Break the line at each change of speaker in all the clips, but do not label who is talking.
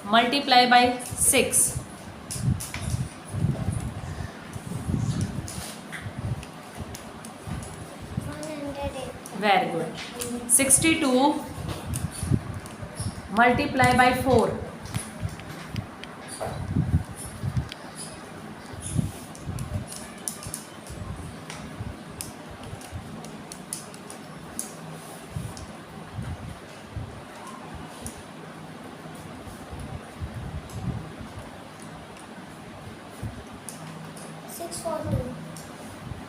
multiply by 6. Very good. 62 multiply by 4.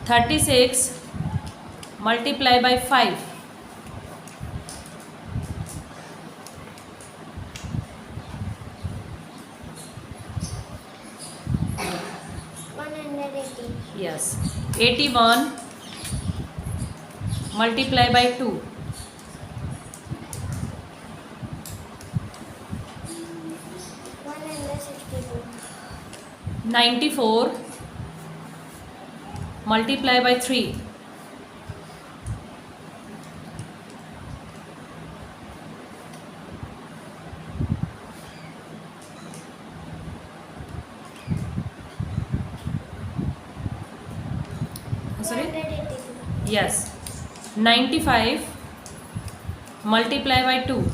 36 multiply by 5.
180.
Yes. 81 multiply by 2.
162.
94 multiply by 3.
182.
Yes. 95 multiply by 2.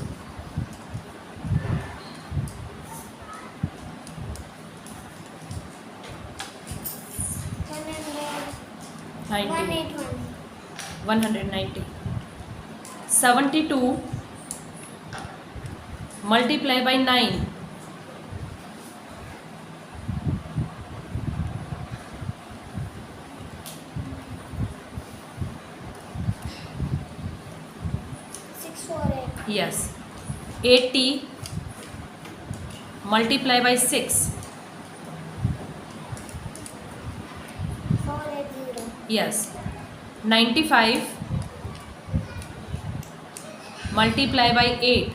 90. 190. 72 multiply by 9.
648.
Yes. 80 multiply by 6.
480.
Yes. 95 multiply by 8.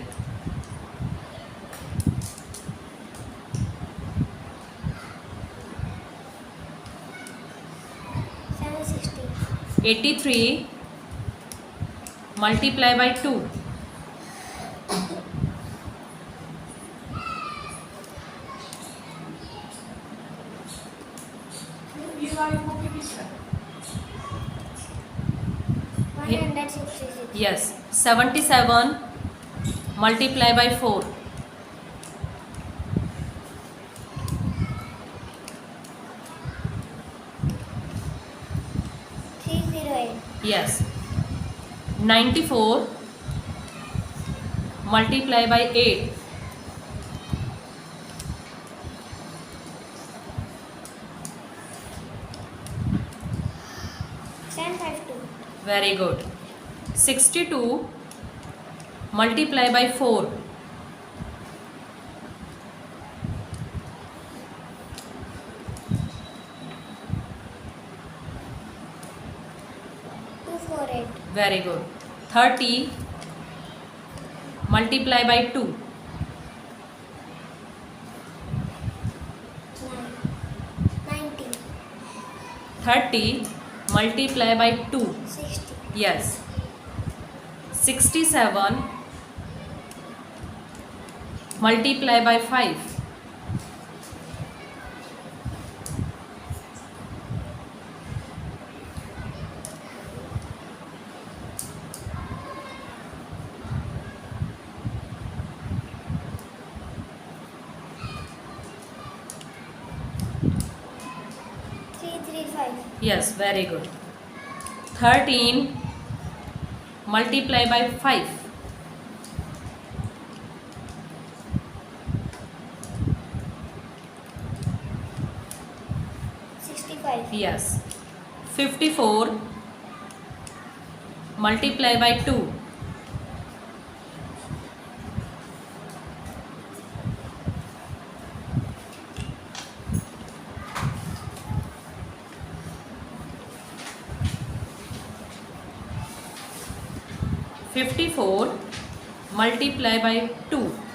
760.
83 multiply by 2.
166.
Yes. 77 multiply by 4.
308.
Yes. 94 multiply by 8.
1052.
Very good. 62 multiply by 4.
248.
Very good. 30 multiply by 2.
90.
30 multiply by 2.
60.
Yes. 67 multiply by 5.
335.
Yes, very good. 13 multiply by 5.
65.
Yes. 54 multiply by 2. 54 multiply by 2.